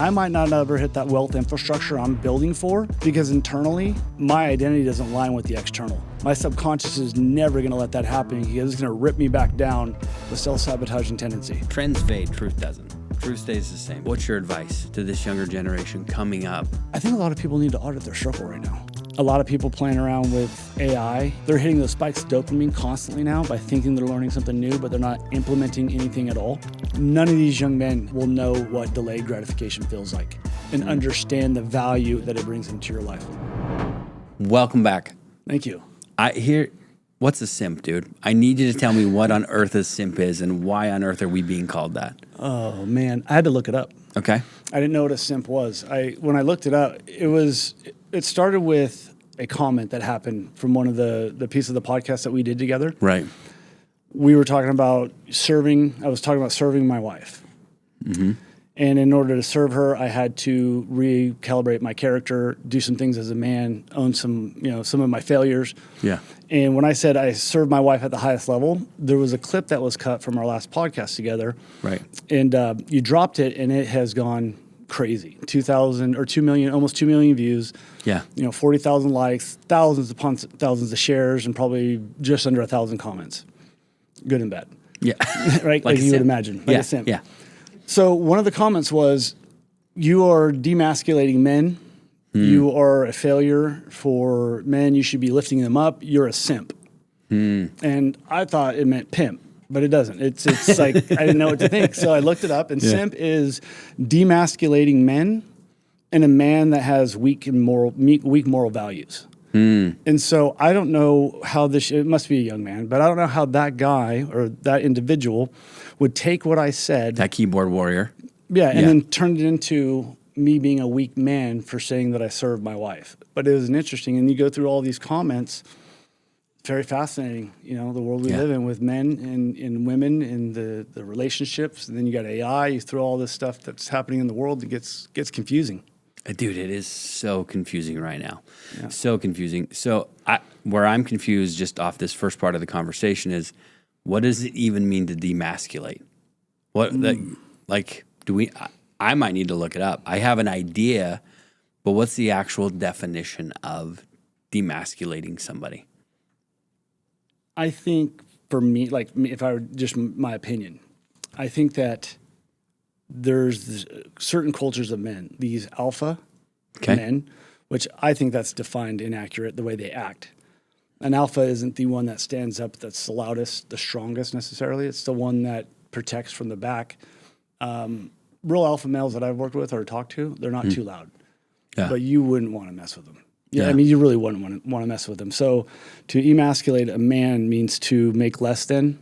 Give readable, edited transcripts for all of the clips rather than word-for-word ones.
I might not ever hit that wealth infrastructure I'm building for because internally, my identity doesn't align with the external. My subconscious is never going to let that happen because it's going to rip me back down with self-sabotaging tendency. Trends fade, truth doesn't. Truth stays the same. What's your advice to this younger generation coming up? I think a lot of people need to audit their circle right now. A lot of people playing around with AI, they're hitting those spikes of dopamine constantly now by thinking they're learning something new, but they're not implementing anything at all. None of these young men will know what delayed gratification feels like and understand the value that it brings into your life. Welcome back. Thank you. What's a simp, dude? I need you to tell me what on earth a simp is and why on earth are we being called that? Oh man, I had to look it up. Okay. I didn't know what a simp was. When I looked it up, it started with a comment that happened from one of the pieces of the podcast that we did together. Right. We were talking about I was talking about serving my wife. Mm-hmm. And in order to serve her, I had to recalibrate my character, do some things as a man, own some of my failures. Yeah. And when I said I served my wife at the highest level, there was a clip that was cut from our last podcast together. Right. And you dropped it, and it has gone crazy. 2,000 or 2 million, almost 2 million views. Yeah. 40,000 likes, thousands upon thousands of shares, and probably just under 1,000 comments. Good and bad. Yeah. Right? Like you would imagine. Like a simp. Yeah. So one of the comments was, you are demasculating men. You are a failure for men. You should be lifting them up. You're a simp. And I thought it meant pimp, but it doesn't. It's like, I didn't know what to think. So I looked it up, and simp is demasculating men and a man that has weak moral values. And so I don't know how it must be a young man, but I don't know how that guy or that individual would take what I said. That keyboard warrior. Yeah, and then turned it into me being a weak man for saying that I served my wife. But it was interesting, and you go through all these comments. It's very fascinating, the world we live in with men and women and the relationships. And then you got AI, you throw all this stuff that's happening in the world, it gets confusing. Dude, it is so confusing right now. Yeah. So confusing. So where I'm confused just off this first part of the conversation is, what does it even mean to demasculate? I might need to look it up. I have an idea, but what's the actual definition of demasculating somebody? I think for me, if I were just my opinion, I think that there's certain cultures of men, these alpha men, which I think that's defined inaccurate, the way they act. An alpha isn't the one that stands up, that's the loudest, the strongest necessarily. It's the one that protects from the back. Real alpha males that I've worked with or talked to, they're not too loud. Yeah. But you wouldn't want to mess with them. Yeah, I mean, you really wouldn't want to mess with them. So to emasculate a man means to make less than,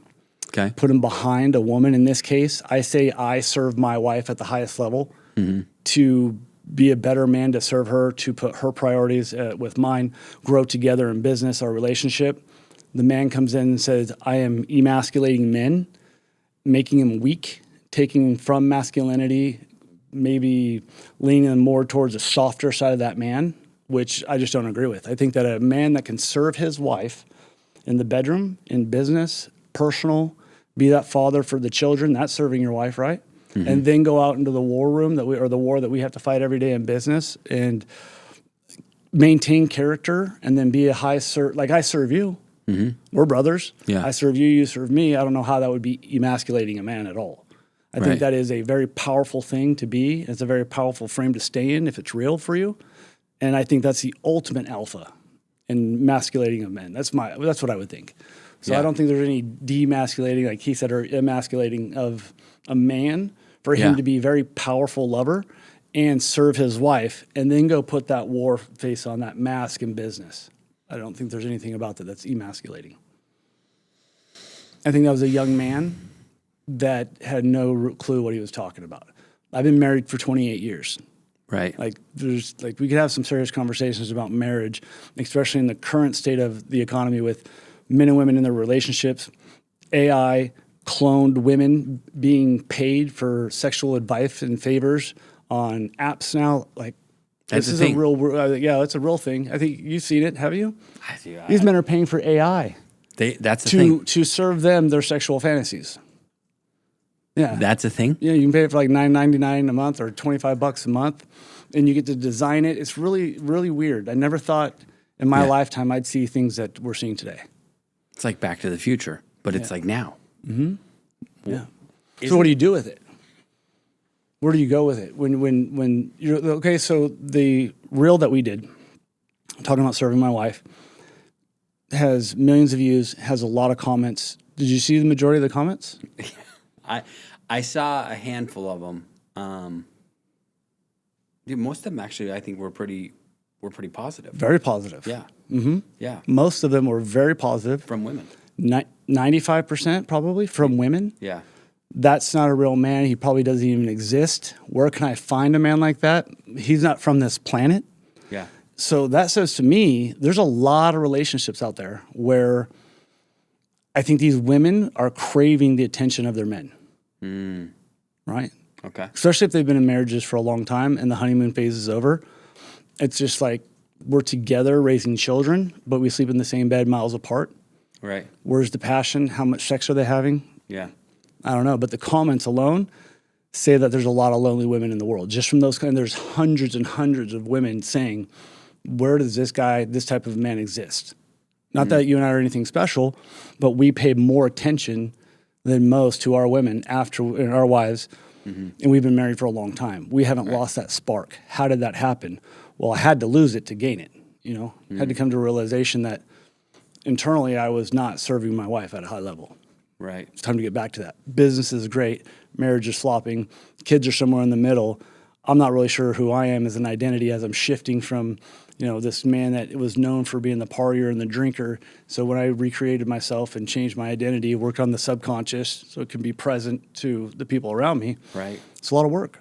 put him behind a woman. In this case, I say I serve my wife at the highest level to be a better man, to serve her, to put her priorities with mine, grow together in business, our relationship. The man comes in and says, I am emasculating men, making them weak, taking them from masculinity, maybe leaning them more towards a softer side of that man, which I just don't agree with. I think that a man that can serve his wife in the bedroom, in business, personal, be that father for the children, that's serving your wife, right? Mm-hmm. And then go out into the war room the war that we have to fight every day in business and maintain character and then be I serve you. Mm-hmm. We're brothers. Yeah. I serve you, you serve me. I don't know how that would be emasculating a man at all. I think that is a very powerful thing to be. It's a very powerful frame to stay in if it's real for you. And I think that's the ultimate alpha in masculating of men. That's what I would think. So I don't think there's any demasculating, like he said, or emasculating of a man for him to be a very powerful lover and serve his wife and then go put that war face on, that mask in business. I don't think there's anything about that's emasculating. I think that was a young man that had no clue what he was talking about. I've been married for 28 years. Right. We could have some serious conversations about marriage, especially in the current state of the economy with men and women in their relationships, AI, cloned women being paid for sexual advice and favors on apps now. This is a real, it's a real thing. I think you've seen it, have you? I do. These men are paying for AI that's the thing. to serve them their sexual fantasies. Yeah. That's a thing? Yeah, you can pay it for like $9.99 a month or $25 a month, and you get to design it. It's really, really weird. I never thought in my lifetime I'd see things that we're seeing today. It's like Back to the Future, but it's like now. Yeah. So what do you do with it? Where do you go with it? When you're okay, so the reel that we did, talking about serving my wife, has millions of views, has a lot of comments. Did you see the majority of the comments? I saw a handful of them. Dude, most of them actually, I think were pretty positive. Very positive. Yeah. Yeah. Most of them were very positive. From women. 95% probably from women. Yeah. That's not a real man. He probably doesn't even exist. Where can I find a man like that? He's not from this planet. Yeah. So that says to me, there's a lot of relationships out there where I think these women are craving the attention of their men. Right? Okay. Especially if they've been in marriages for a long time and the honeymoon phase is over. It's just like we're together raising children, but we sleep in the same bed miles apart. Right. Where's the passion? How much sex are they having? Yeah. I don't know, but the comments alone say that there's a lot of lonely women in the world. Just from those there's hundreds and hundreds of women saying, where does this type of man exist? Not that you and I are anything special, but we pay more attention than most to our women after our wives, and we've been married for a long time. We haven't lost that spark. How did that happen? Well, I had to lose it to gain it. I had to come to a realization that internally I was not serving my wife at a high level. Right. It's time to get back to that. Business is great. Marriage is flopping. Kids are somewhere in the middle. I'm not really sure who I am as an identity as I'm shifting from, this man that was known for being the partier and the drinker. So when I recreated myself and changed my identity, worked on the subconscious so it can be present to the people around me. Right. It's a lot of work.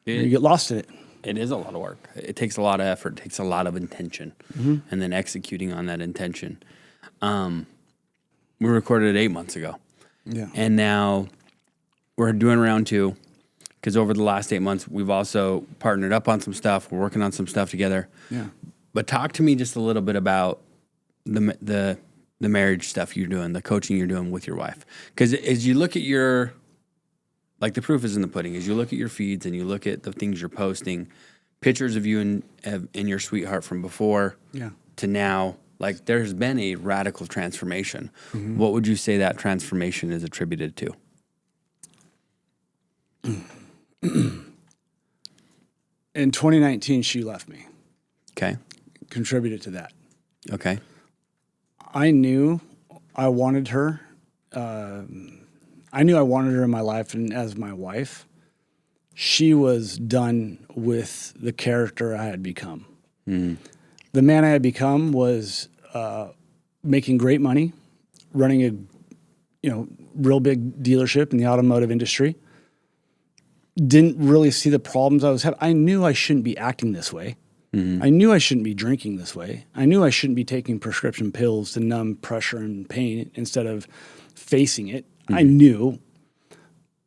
You get lost in it. It is a lot of work. It takes a lot of effort. It takes a lot of intention, and then executing on that intention. We recorded it 8 months ago. Yeah. And now we're doing round 2 because over the last 8 months, we've also partnered up on some stuff. We're working on some stuff together. Yeah. But talk to me just a little bit about the marriage stuff you're doing, the coaching you're doing with your wife. Because as you look at the proof is in the pudding, as you look at your feeds and you look at the things you're posting, pictures of you and your sweetheart from before to now, like there's been a radical transformation. What would you say that transformation is attributed to? In 2019, she left me. Okay. Contributed to that. Okay. I knew I wanted her. I knew I wanted her in my life and as my wife. She was done with the character I had become. The man I had become was making great money, running a real big dealership in the automotive industry. Didn't really see the problems I was having. I knew I shouldn't be acting this way. I knew I shouldn't be drinking this way. I knew I shouldn't be taking prescription pills to numb pressure and pain instead of facing it. I knew,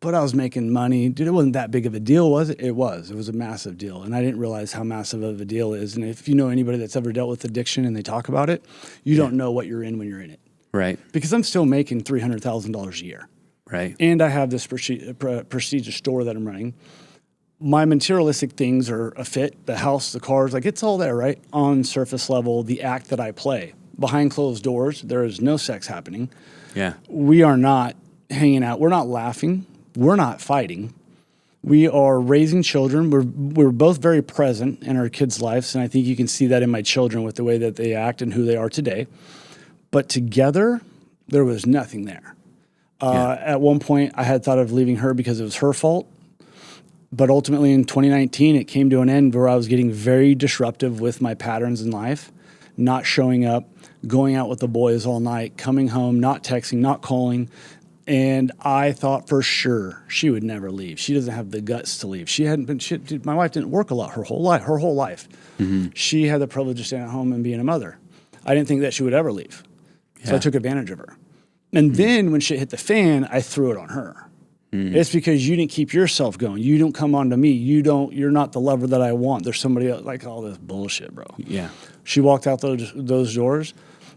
but I was making money. Dude, it wasn't that big of a deal, was it? It was. It was a massive deal, and I didn't realize how massive of a deal it is. And if you know anybody that's ever dealt with addiction and they talk about it, you don't know what you're in when you're in it. Right. Because I'm still making $300,000 a year. Right. And I have this prestigious store that I'm running. My materialistic things are a fit, the house, the cars, like it's all there, right? On surface level, the act that I play. Behind closed doors, there is no sex happening. Yeah. We are not hanging out. We're not laughing. We're not fighting. We are raising children. We're both very present in our kids' lives, and I think you can see that in my children with the way that they act and who they are today. But together, there was nothing there. At one point, I had thought of leaving her because it was her fault. But ultimately, in 2019, it came to an end where I was getting very disruptive with my patterns in life, not showing up, going out with the boys all night, coming home, not texting, not calling. And I thought for sure she would never leave. She doesn't have the guts to leave. My wife didn't work a lot her whole life. She had the privilege of staying at home and being a mother. I didn't think that she would ever leave. So I took advantage of her. And then when shit hit the fan, I threw it on her. It's because you didn't keep yourself going. You don't come on to me. You're not the lover that I want. There's somebody else. Like all this bullshit, bro. Yeah. She walked out those doors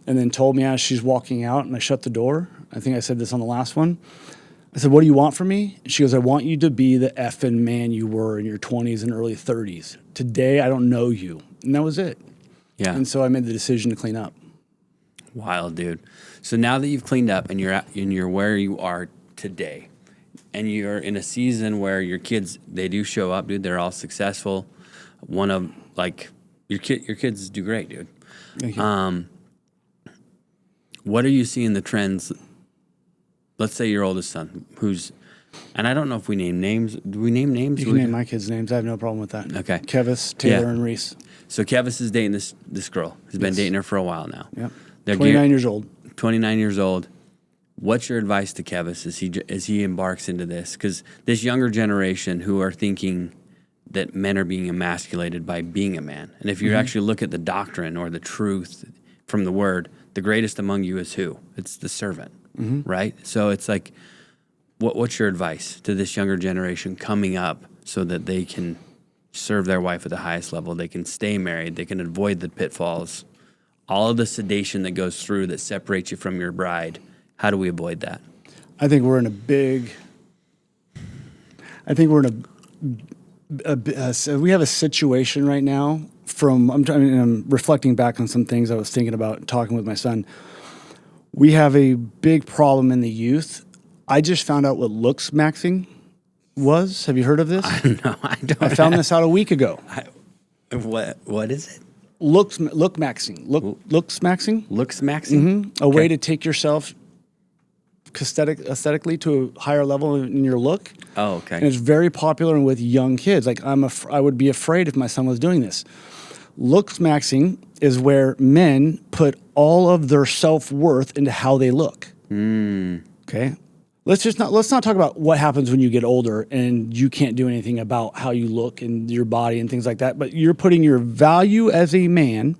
and then told me as she's walking out, and I shut the door. I think I said this on the last one. I said, what do you want from me? And she goes, I want you to be the effing man you were in your 20s and early 30s. Today, I don't know you. And that was it. Yeah. And so I made the decision to clean up. Wild, dude. So now that you've cleaned up and you're where you are today, and you're in a season where your kids, they do show up, dude. They're all successful. One of, like, your kids do great, dude. Thank you. What are you seeing the trends? Let's say your oldest son, who's, and I don't know if we name names. Do we name names? You can name my kids' names. I have no problem with that. Okay. Kevis, Taylor, and Reese. So Kevis is dating this girl. He's been dating her for a while now. Yep. They're 29 years old. 29 years old. What's your advice to Kevis as he embarks into this? Because this younger generation who are thinking that men are being emasculated by being a man. And if you actually look at the doctrine or the truth from the word, the greatest among you is who? It's the servant, right? So it's like, what's your advice to this younger generation coming up so that they can serve their wife at the highest level, they can stay married, they can avoid the pitfalls, all of the sedation that goes through that separates you from your bride? How do we avoid that? I think we're in we have a situation right now I'm reflecting back on some things I was thinking about talking with my son. We have a big problem in the youth. I just found out what looks maxing was. Have you heard of this? No, I don't. I found this out a week ago. What is it? Look maxing. Looks maxing? Looks maxing? A way to take yourself aesthetically to a higher level in your look. Oh, okay. And it's very popular with young kids. Like I would be afraid if my son was doing this. Looks maxing is where men put all of their self-worth into how they look. Okay? Let's not talk about what happens when you get older and you can't do anything about how you look and your body and things like that, but you're putting your value as a man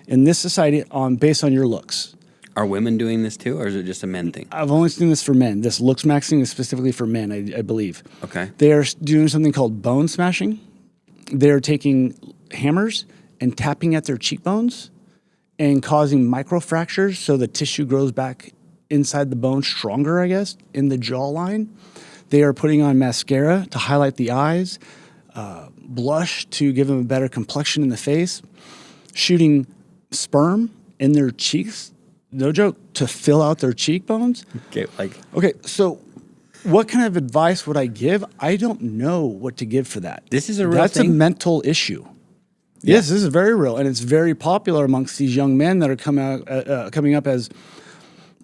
in this society based on your looks. Are women doing this too, or is it just a men thing? I've only seen this for men. This looks maxing is specifically for men, I believe. Okay. They are doing something called bone smashing. They're taking hammers and tapping at their cheekbones and causing microfractures so the tissue grows back inside the bone stronger, I guess, in the jawline. They are putting on mascara to highlight the eyes, blush to give them a better complexion in the face, shooting sperm in their cheeks, no joke, to fill out their cheekbones. Okay, so what kind of advice would I give? I don't know what to give for that. This is a real That's thing? a mental issue. Yeah. Yes, this is very real, and it's very popular amongst these young men that are coming up as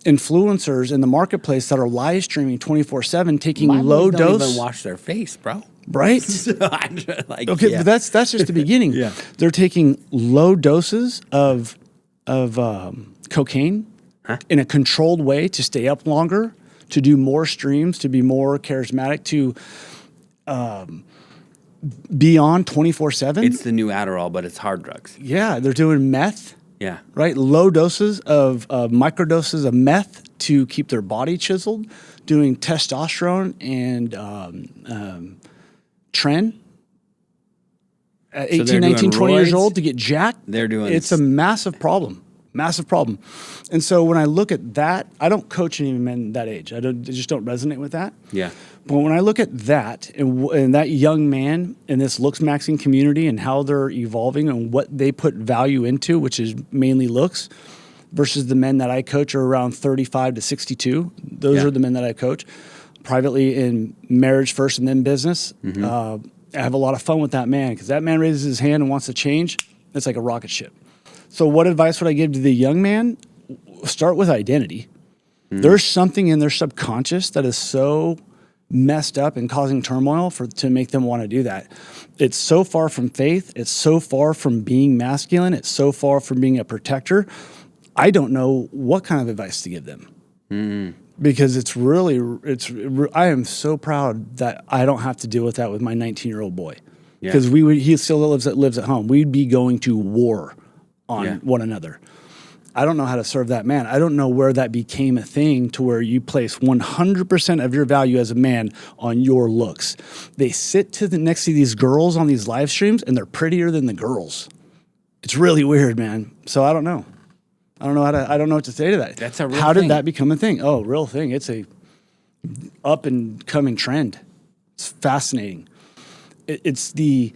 influencers in the marketplace that are live streaming 24/7, taking low Don't dose. even wash their face, bro. Right? Okay, yeah. but that's just the beginning. Yeah. They're taking low doses of cocaine in a controlled way to stay up longer, to do more streams, to be more charismatic, to be on 24/7. It's the new Adderall, but it's hard drugs. Yeah, they're doing meth. Yeah. Right? Low doses of microdoses of meth to keep their body chiseled, doing testosterone and tren at 18, 19, 20 years roids. old to get jacked. They're doing It's a massive problem. Massive problem. And so when I look at that, I don't coach any men that age. I just don't resonate with that. Yeah. But when I look at that and that young man in this looks maxing community and how they're evolving and what they put value into, which is mainly looks, versus the men that I coach are around 35 to 62. Those are the men that I coach privately in marriage first and then business. I have a lot of fun with that man because that man raises his hand and wants to change. It's like a rocket ship. So what advice would I give to the young man? Start with identity. There's something in their subconscious that is so messed up and causing turmoil to make them want to do that. It's so far from faith. It's so far from being masculine. It's so far from being a protector. I don't know what kind of advice to give them. Because I am so proud that I don't have to deal with that with my 19-year-old boy. Because he still lives at home. We'd be going to war on one another. I don't know how to serve that man. I don't know where that became a thing to where you place 100% of your value as a man on your looks. They sit next to these girls on these live streams and they're prettier than the girls. It's really weird, man. So I don't know. I don't know what to say to that. That's a real How thing. did that become a thing? Oh, real thing. It's a up and coming trend. It's fascinating. It's the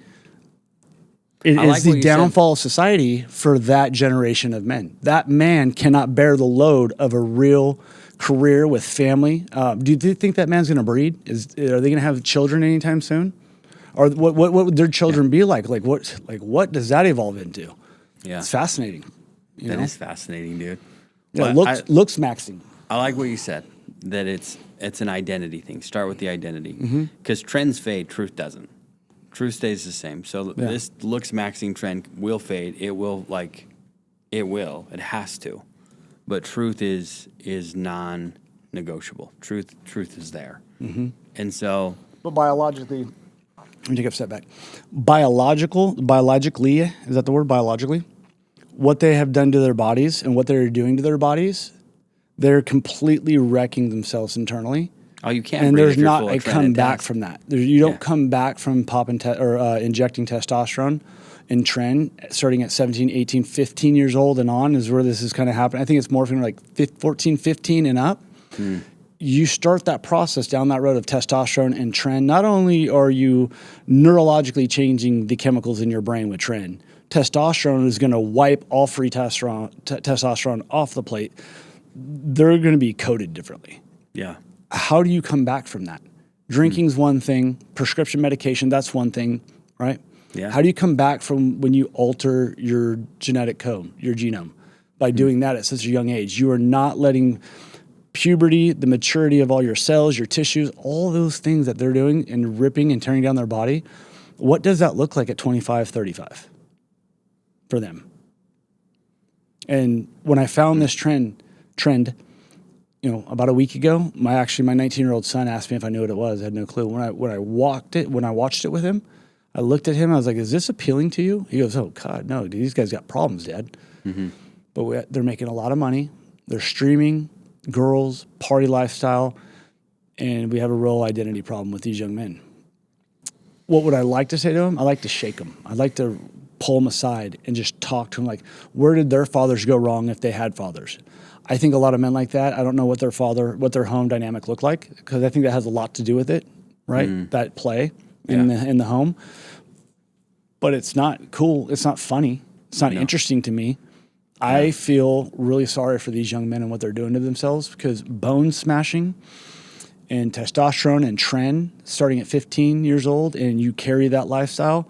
downfall of society for that generation of men. That man cannot bear the load of a real career with family. Do you think that man's going to breed? Are they going to have children anytime soon? Or what would their children be like? Like what does that evolve into? Yeah, it's fascinating. That is fascinating, dude. Yeah, looks maxing. I like what you said, that it's an identity thing. Start with the identity, because trends fade, truth doesn't. Truth stays the same. So this looks maxing trend will fade. It will It has to. But truth is non-negotiable. Truth is there. And so, but biologically, let me take a step back. Biologically, is that the word? Biologically, what they have done to their bodies and what they're doing to their bodies, they're completely wrecking themselves internally. Oh, you can't. And there's not a comeback from that. You don't come back from injecting testosterone in trend starting at 17, 18, 15 years old and on is where this is kind of happening. I think it's morphing like 14, 15 and up. You start that process down that road of testosterone and trend. Not only are you neurologically changing the chemicals in your brain with trend, testosterone is going to wipe all free testosterone off the plate. They're going to be coded differently. Yeah. How do you come back from that? Drinking's one thing, prescription medication, that's one thing, right? Yeah. How do you come back from when you alter your genetic code, your genome? By doing that at such a young age. You are not letting puberty, the maturity of all your cells, your tissues, all those things that they're doing and ripping and tearing down their body. What does that look like at 25, 35 for them? And when I found this trend, about a week ago, my 19-year-old son asked me if I knew what it was. I had no clue. When I watched it with him, I looked at him. I was like, "Is this appealing to you?" He goes, "Oh God, no, dude, these guys got problems, Dad." But they're making a lot of money. They're streaming, girls, party lifestyle, and we have a real identity problem with these young men. What would I like to say to them? I like to shake them. I'd like to pull them aside and just talk to them like, where did their fathers go wrong if they had fathers? I think a lot of men like that, I don't know what their home dynamic looked like, because I think that has a lot to do with it, right? That play in the home. But it's not cool. It's not funny. It's not interesting to me. I feel really sorry for these young men and what they're doing to themselves, because bone smashing and testosterone and trend starting at 15 years old, and you carry that lifestyle,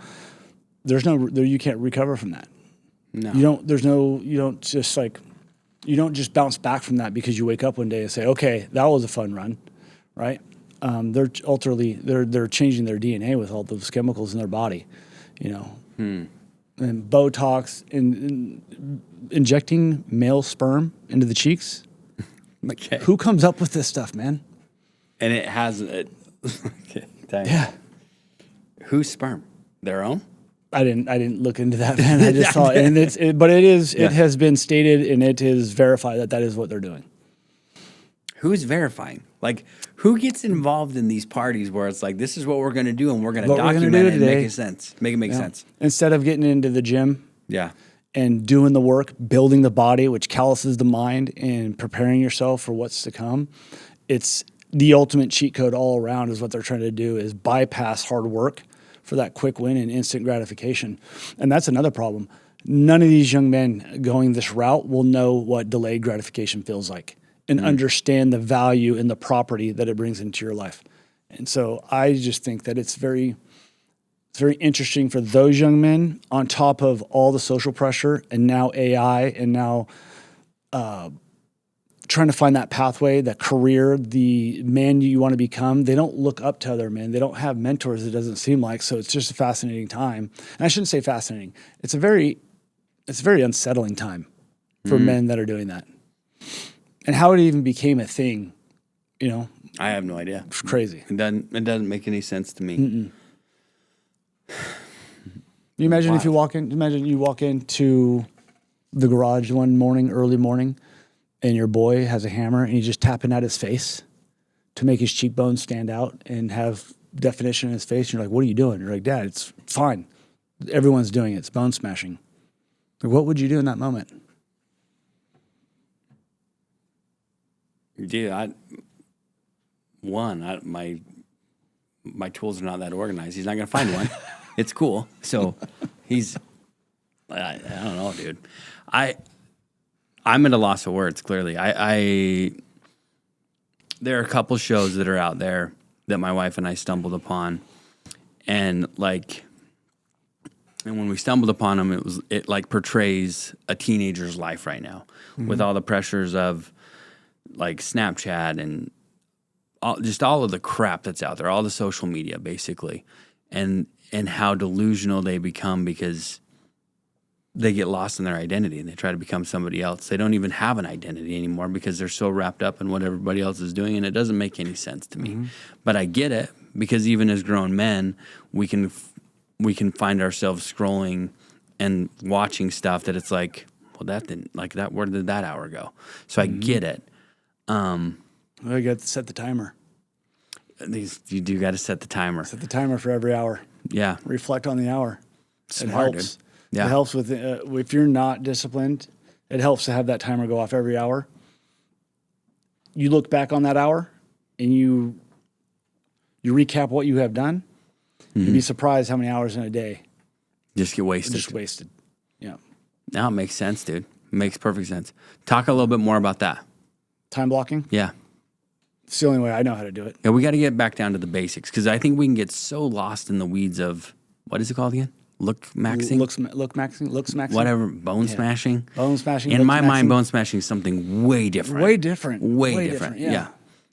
you can't recover from that. No. You don't just bounce back from that because you wake up one day and say, okay, that was a fun run, right? They're changing their DNA with all those chemicals in their body, and Botox and injecting male sperm into the cheeks. Okay. Who comes up with this stuff, man? And it has it. Okay, dang. Yeah. Whose sperm? Their own? I didn't look into that, man. I just saw it, and it has been stated and it is verified that is what they're doing. Who's verifying? Like, who gets involved in these parties where it's like, this is what we're going to do, and we're going to document it and make it sense. Make it make sense. Instead of getting into the gym, and doing the work, building the body, which calluses the mind, and preparing yourself for what's to come, it's the ultimate cheat code all around. Is what they're trying to do is bypass hard work for that quick win and instant gratification. And that's another problem. None of these young men going this route will know what delayed gratification feels like and understand the value and the property that it brings into your life. And so I just think that it's very interesting for those young men, on top of all the social pressure and now AI and now trying to find that pathway, that career, the man you want to become. They don't look up to other men. They don't have mentors, it doesn't seem like. So it's just a fascinating time. And I shouldn't say fascinating. It's a very unsettling time for men that are doing that. And how it even became a thing, I have no idea. It's crazy. It doesn't make any sense to me. You imagine if you walk into the garage one morning, early morning, and your boy has a hammer and he's just tapping at his face to make his cheekbones stand out and have definition in his face. And you're like, what are you doing? You're like, Dad, it's fine. Everyone's doing it. It's bone smashing. Like, what would you do in that moment? Dude, my tools are not that organized. He's not going to find one. It's cool. So I don't know, dude. I'm at a loss of words, clearly. There are a couple shows that are out there that my wife and I stumbled upon. And when we stumbled upon them, it like portrays a teenager's life right now with all the pressures of like Snapchat and all of the crap that's out there, all the social media basically, and how delusional they become because they get lost in their identity and they try to become somebody else. They don't even have an identity anymore because they're so wrapped up in what everybody else is doing, and it doesn't make any sense to me. But I get it because even as grown men, we can find ourselves scrolling and watching stuff that it's like, well, that didn't like that. Where did that hour go? So I get it. Well, you got to set the timer. You do got to set the timer. Set the timer for every hour. Yeah. Reflect on the hour. Smart, it helps. dude. Yeah. It helps with if you're not disciplined. It helps to have that timer go off every hour. You look back on that hour, and you recap what you have done. You'd be surprised how many hours in a day just get wasted. Just wasted. Yeah. Now it makes sense, dude. It makes perfect sense. Talk a little bit more about that. Time blocking. Yeah. It's the only way I know how to do it. Yeah, we got to get back down to the basics because I think we can get so lost in the weeds of what is it called again? Look maxing? Look smashing. Whatever. Bone smashing. Bone smashing. In my mind, bone smashing is something way different. Way different. Way different. Yeah.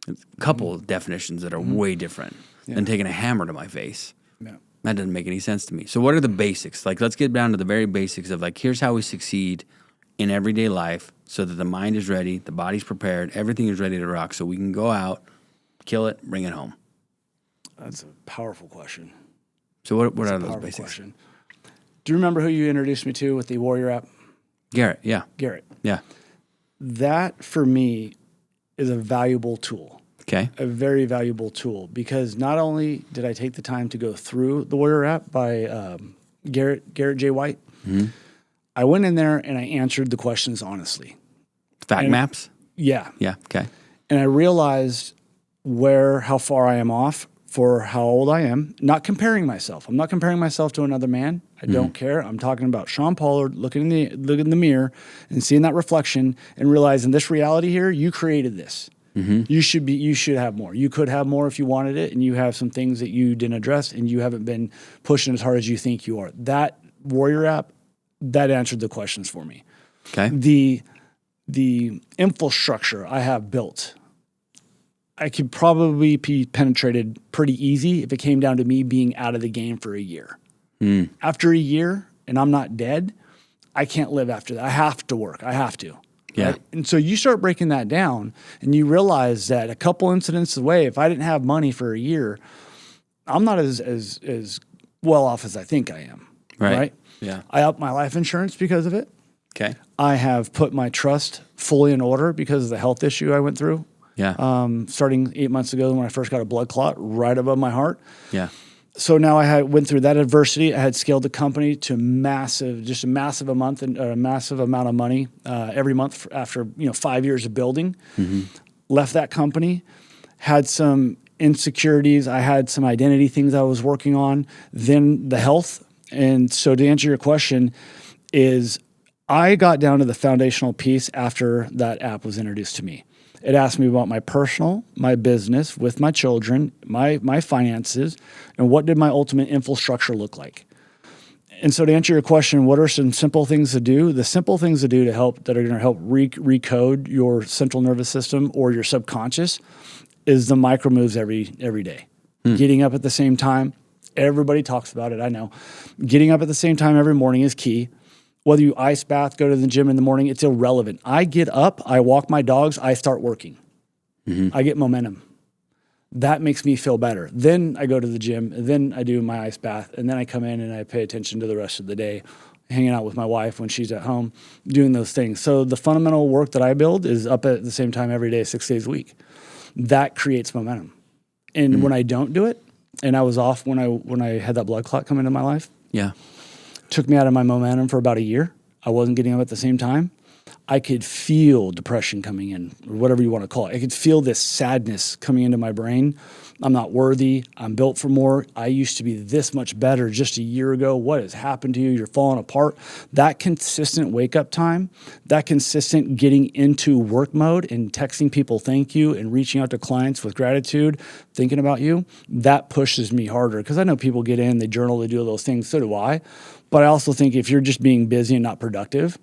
A couple of definitions that are way different than taking a hammer to my face. Yeah. That doesn't make any sense to me. So what are the basics? Like, let's get down to the very basics of like, here's how we succeed in everyday life so that the mind is ready, the body's prepared, everything is ready to rock so we can go out, kill it, bring it home. That's a powerful question. So what are those basics? Question. Do you remember who you introduced me to with the Warrior app? Garrett, yeah. Garrett. Yeah. That, for me, is a valuable tool. Okay. A very valuable tool because not only did I take the time to go through the Warrior app by Garrett J. White, I went in there and I answered the questions honestly. Fact maps? Yeah. Yeah, okay. And I realized how far I am off for how old I am. Not comparing myself. I'm not comparing myself to another man. I don't care. I'm talking about Shawn Pollard looking in the mirror and seeing that reflection and realizing this reality here, you created this. You should have more. You could have more if you wanted it, and you have some things that you didn't address, and you haven't been pushing as hard as you think you are. That Warrior app, that answered the questions for me. Okay. The infrastructure I have built, I could probably be penetrated pretty easy if it came down to me being out of the game for a year. After a year, and I'm not dead, I can't live after that. I have to work. I have to. Yeah. Right? And so you start breaking that down and you realize that a couple incidents away, if I didn't have money for a year, I'm not as well off as I think I am. Right? Yeah. I upped my life insurance because of it. Okay. I have put my trust fully in order because of the health issue I went through. Yeah. Starting 8 months ago when I first got a blood clot right above my heart. Yeah. So now I went through that adversity. I had scaled the company to a massive amount of money every month after 5 years of building. Left that company, had some insecurities. I had some identity things I was working on. Then the health. And so to answer your question is I got down to the foundational piece after that app was introduced to me. It asked me about my personal, my business, with my children, my finances, and what did my ultimate infrastructure look like. And so to answer your question, what are some simple things to do? The simple things to do that are going to help recode your central nervous system or your subconscious is the micro moves every day. Getting up at the same time. Everybody talks about it, I know. Getting up at the same time every morning is key. Whether you ice bath, go to the gym in the morning, it's irrelevant. I get up, I walk my dogs, I start working. I get momentum. That makes me feel better. Then I go to the gym, then I do my ice bath, and then I come in and I pay attention to the rest of the day, hanging out with my wife when she's at home, doing those things. So the fundamental work that I build is up at the same time every day, 6 days a week. That creates momentum. And when I don't do it, and I was off when I had that blood clot come into my life. Yeah. Took me out of my momentum for about a year. I wasn't getting up at the same time. I could feel depression coming in, or whatever you want to call it. I could feel this sadness coming into my brain. I'm not worthy. I'm built for more. I used to be this much better just a year ago. What has happened to you? You're falling apart. That consistent wake-up time, that consistent getting into work mode and texting people thank you and reaching out to clients with gratitude, thinking about you, that pushes me harder. Because I know people get in, they journal, they do all those things. So do I. But I also think if you're just being busy and not productive,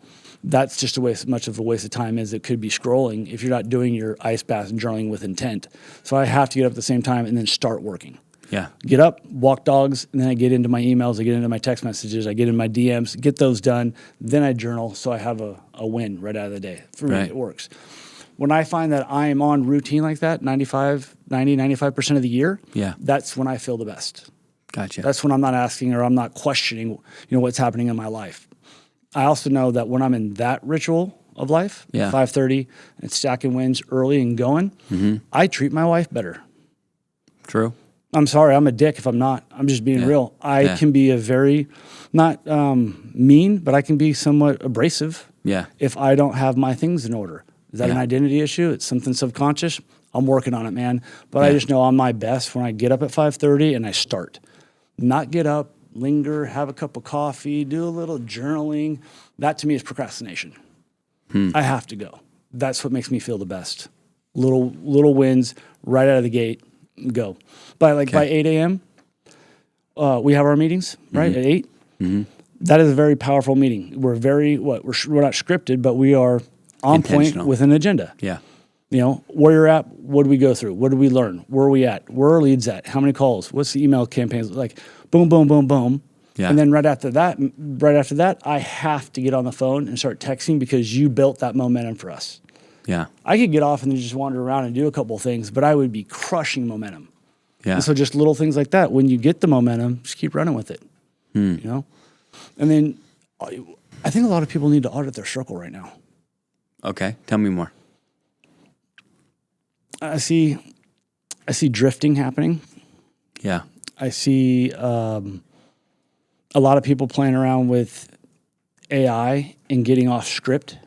that's just much of a waste of time as it could be scrolling if you're not doing your ice bath and journaling with intent. So I have to get up at the same time and then start working. Yeah. Get up, walk dogs, and then I get into my emails, I get into my text messages, I get in my DMs, get those done. Then I journal so I have a win right out of the day. For me, it works. When I find that I am on routine like that, 95% of the year, that's when I feel the best. Gotcha. That's when I'm not asking or I'm not questioning, what's happening in my life. I also know that when I'm in that ritual of life, 5:30 and stacking wins early and going, I treat my wife better. True. I'm sorry, I'm a dick if I'm not. I'm just being real. I can be a very, not mean, but I can be somewhat abrasive if I don't have my things in order. Is that an identity issue? It's something subconscious? I'm working on it, man. But I just know I'm my best when I get up at 5:30 and I start. Not get up, linger, have a cup of coffee, do a little journaling. That to me is procrastination. I have to go. That's what makes me feel the best. Little wins right out of the gate, go. By 8 a.m., we have our meetings, right, at 8. That is a very powerful meeting. We're not scripted, but we are on point with an agenda. Yeah. Where you're at, what do we go through? What do we learn? Where are we at? Where are leads at? How many calls? What's the email campaigns? Like boom, boom, boom, boom. Yeah. And then right after that, I have to get on the phone and start texting because you built that momentum for us. Yeah. I could get off and then just wander around and do a couple of things, but I would be crushing momentum. Yeah. And so just little things like that. When you get the momentum, just keep running with it. And then I think a lot of people need to audit their circle right now. Okay. Tell me more. I see drifting happening. Yeah. I see a lot of people playing around with AI and getting off script,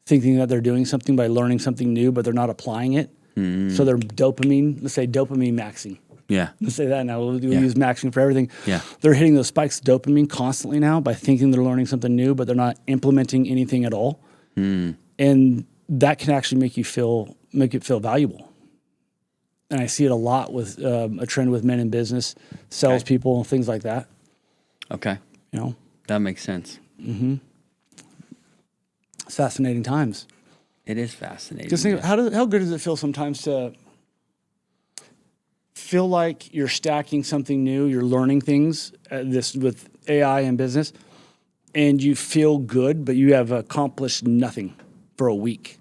thinking that they're doing something by learning something new, but they're not applying it. So they're let's say dopamine maxing. Yeah. Let's say that now. We'll use maxing for everything. Yeah. They're hitting those spikes of dopamine constantly now by thinking they're learning something new, but they're not implementing anything at all. And that can actually make it feel valuable. And I see it a lot with a trend with men in business, salespeople, and things like that. Okay. That makes sense. It's fascinating times. It is fascinating. Just think, how good does it feel sometimes to feel like you're stacking something new, you're learning things, this with AI and business, and you feel good, but you have accomplished nothing for a week.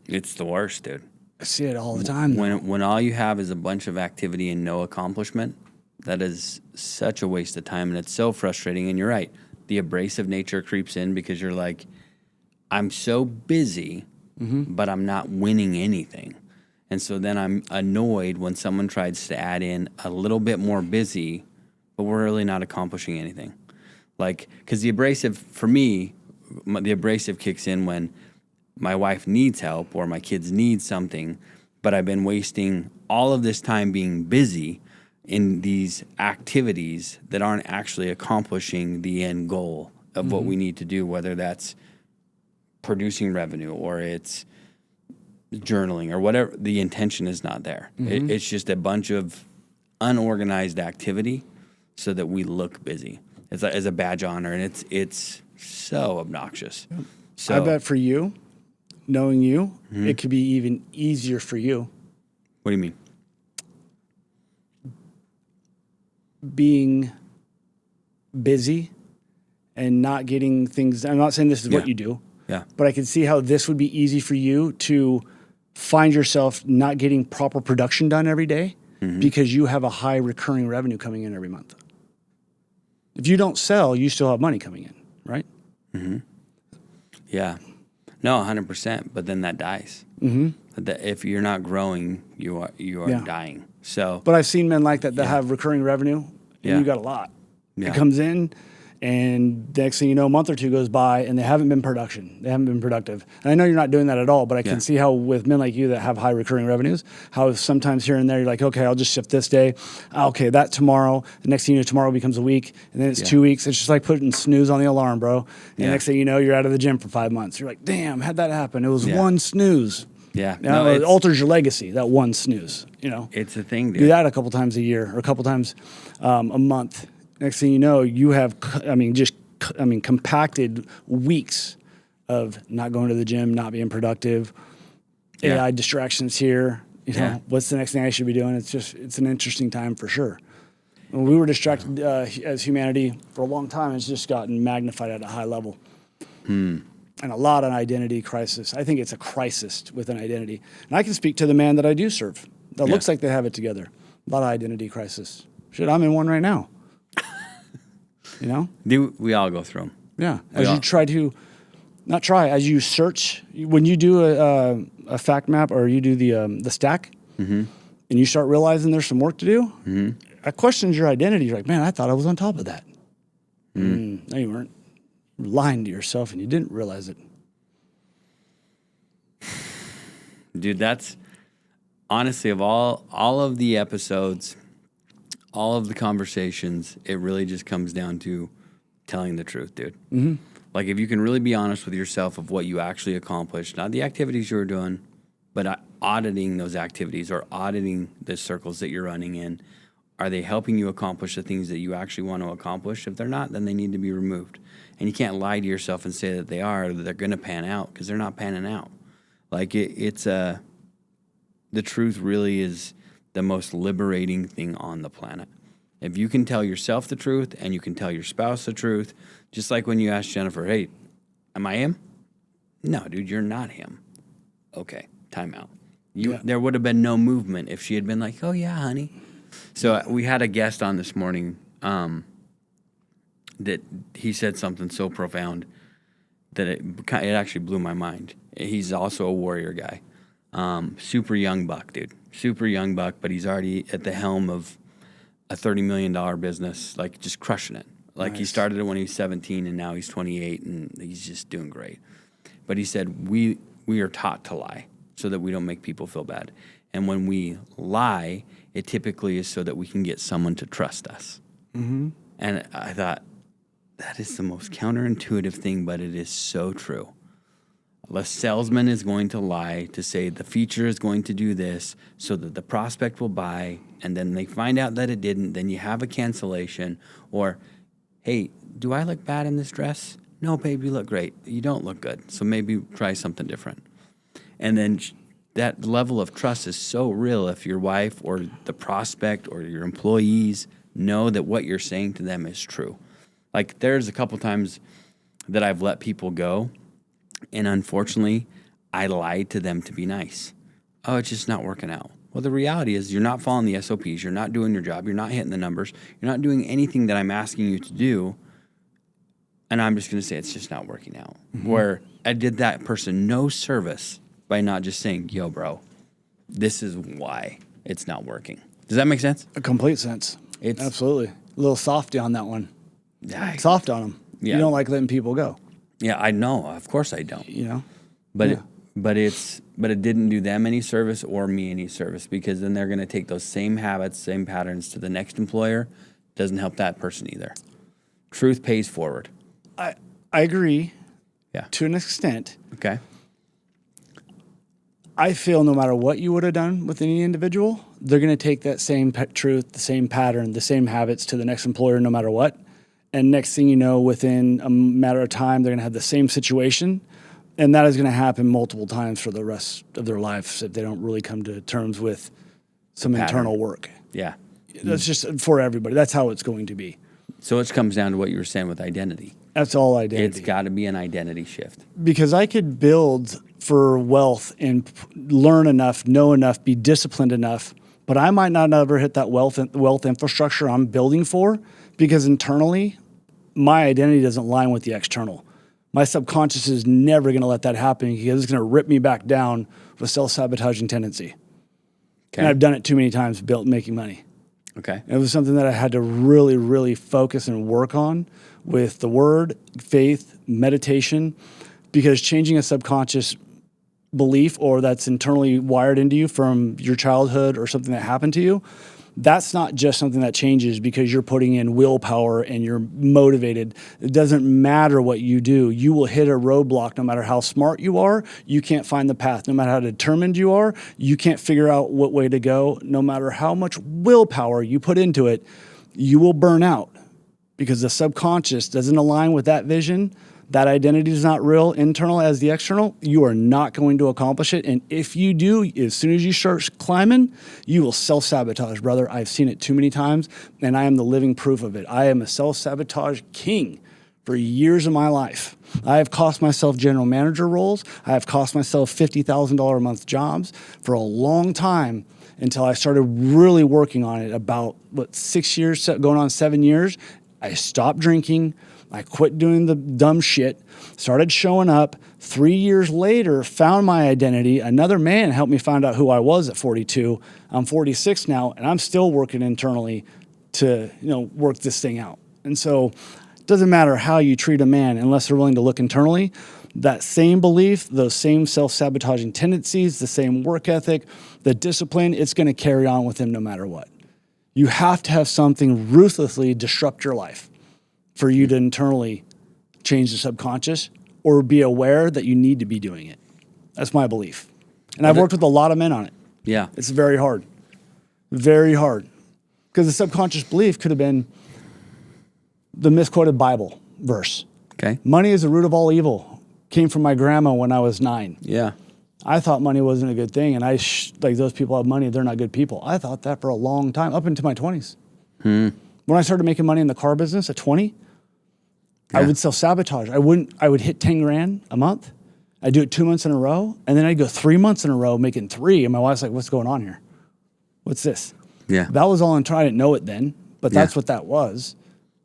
It's the worst, dude. I see it all the time. When all you have is a bunch of activity and no accomplishment, that is such a waste of time, and it's so frustrating. And you're right. The abrasive nature creeps in because you're like, I'm so busy, but I'm not winning anything. And so then I'm annoyed when someone tries to add in a little bit more busy, but we're really not accomplishing anything. Like, because the abrasive, for me, the abrasive kicks in when my wife needs help or my kids need something, but I've been wasting all of this time being busy in these activities that aren't actually accomplishing the end goal of what we need to do, whether that's producing revenue or it's journaling or whatever. The intention is not there. It's just a bunch of unorganized activity so that we look busy as a badge of honor, and it's so obnoxious. So I bet for you, knowing you, it could be even easier for you. What do you mean? Being busy and not getting things. I'm not saying this is what you do. Yeah. But I can see how this would be easy for you to find yourself not getting proper production done every day because you have a high recurring revenue coming in every month. If you don't sell, you still have money coming in, right? Yeah. No, 100%. But then that dies. But if you're not growing, you are dying. So, but I've seen men like that have recurring revenue, and you got a lot. It comes in, And next thing you know, a month or two goes by and they haven't been productive. And I know you're not doing that at all, but I can see how with men like you that have high recurring revenues, how sometimes here and there you're like, okay, I'll just shift this day. Okay, that tomorrow. The next thing you know, tomorrow becomes a week. And then it's 2 weeks. It's just like putting snooze on the alarm, bro. And next thing you know, you're out of the gym for 5 months. You're like, damn, how'd that happen? It was one snooze. Yeah. No, it alters your legacy, that one snooze, you know. It's a thing, dude. Do that a couple times a year or a couple times a month. Next thing you know, you have, compacted weeks of not going to the gym, not being productive, AI distractions here. You know, what's the next thing I should be doing? It's an interesting time for sure. When we were distracted as humanity for a long time, it's just gotten magnified at a high level. And a lot of identity crisis. I think it's a crisis with an identity. And I can speak to the man that I do serve that looks like they have it together. A lot of identity crisis. Shit, I'm in one right now. You know? We all go through them. Yeah. As you search, when you do a fact map or you do the stack, and you start realizing there's some work to do, that questions your identity. You're like, man, I thought I was on top of that. No, you weren't. You're lying to yourself and you didn't realize it. Dude, that's honestly of all of the episodes, all of the conversations, it really just comes down to telling the truth, dude. Like if you can really be honest with yourself of what you actually accomplished, not the activities you were doing, but auditing those activities or auditing the circles that you're running in. Are they helping you accomplish the things that you actually want to accomplish? If they're not, then they need to be removed. And you can't lie to yourself and say that they are, or that they're going to pan out, because they're not panning out. Like the truth really is the most liberating thing on the planet. If you can tell yourself the truth and you can tell your spouse the truth, just like when you asked Jennifer, hey, am I him? No, dude, you're not him. Okay, time out. There would have been no movement if she had been like, oh, yeah, honey. So we had a guest on this morning that he said something so profound that it actually blew my mind. He's also a warrior guy. Super young buck, dude. Super young buck, but he's already at the helm of a $30 million business, like just crushing it. Like He started it when he was 17 and now he's 28 and he's just doing great. But he said, we are taught to lie so that we don't make people feel bad. And when we lie, it typically is so that we can get someone to trust us. And I thought, that is the most counterintuitive thing, but it is so true. The salesman is going to lie to say the feature is going to do this so that the prospect will buy, and then they find out that it didn't, then you have a cancellation. Or, hey, do I look bad in this dress? No, babe, you look great. You don't look good, so maybe try something different. And then that level of trust is so real if your wife or the prospect or your employees know that what you're saying to them is true. Like there's a couple times that I've let people go, and unfortunately, I lied to them to be nice. Oh, it's just not working out. Well, the reality is you're not following the SOPs. You're not doing your job. You're not hitting the numbers. You're not doing anything that I'm asking you to do. And I'm just going to say it's just not working out. Where I did that person no service by not just saying, yo, bro, this is why it's not working. Does that make sense? A complete sense. Absolutely. A little softy on that one. Soft on them. Yeah. You don't like letting people go. Yeah, I know. Of course I don't. You know? But it didn't do them any service or me any service, because then they're going to take those same habits, same patterns to the next employer. Doesn't help that person either. Truth pays forward. I agree. Yeah. To an extent. Okay. I feel no matter what you would have done with any individual, they're going to take that same truth, the same pattern, the same habits to the next employer no matter what. And next thing you know, within a matter of time, they're going to have the same situation. And that is going to happen multiple times for the rest of their lives if they don't really come to terms with some internal work. Yeah. That's just for everybody. That's how it's going to be. So it comes down to what you were saying with identity. That's all identity. It's got to be an identity shift. Because I could build for wealth and learn enough, know enough, be disciplined enough, but I might not ever hit that wealth infrastructure I'm building for, because internally, my identity doesn't line with the external. My subconscious is never going to let that happen, because it's going to rip me back down with self-sabotaging tendency. Okay. And I've done it too many times, making money. Okay. It was something that I had to really, really focus and work on with the word, faith, meditation, because changing a subconscious belief or that's internally wired into you from your childhood or something that happened to you, that's not just something that changes because you're putting in willpower and you're motivated. It doesn't matter what you do. You will hit a roadblock no matter how smart you are. You can't find the path. No matter how determined you are, you can't figure out what way to go. No matter how much willpower you put into it, you will burn out because the subconscious doesn't align with that vision. That identity is not real, internal as the external. You are not going to accomplish it. And if you do, as soon as you start climbing, you will self-sabotage, brother. I've seen it too many times, and I am the living proof of it. I am a self-sabotage king for years of my life. I have cost myself general manager roles. I have cost myself $50,000 a month jobs for a long time until I started really working on it about, 6 years, going on 7 years. I stopped drinking. I quit doing the dumb shit, started showing up. 3 years later, found my identity. Another man helped me find out who I was at 42. I'm 46 now, and I'm still working internally to, work this thing out. And so it doesn't matter how you treat a man unless they're willing to look internally. That same belief, those same self-sabotaging tendencies, the same work ethic, the discipline, it's going to carry on with him no matter what. You have to have something ruthlessly disrupt your life for you to internally change the subconscious or be aware that you need to be doing it. That's my belief. And I've worked with a lot of men on it. Yeah. It's very hard. Very hard. Because the subconscious belief could have been the misquoted Bible verse. Okay. Money is the root of all evil. Came from my grandma when I was 9. Yeah. I thought money wasn't a good thing. And like those people have money, they're not good people. I thought that for a long time, up into my 20s. When I started making money in the car business at 20, I would self-sabotage. I would hit 10 grand a month. I'd do it 2 months in a row. And then I'd go 3 months in a row making 3. And my wife's like, what's going on here? What's this? Yeah. That was all I didn't know it then, but that's what that was.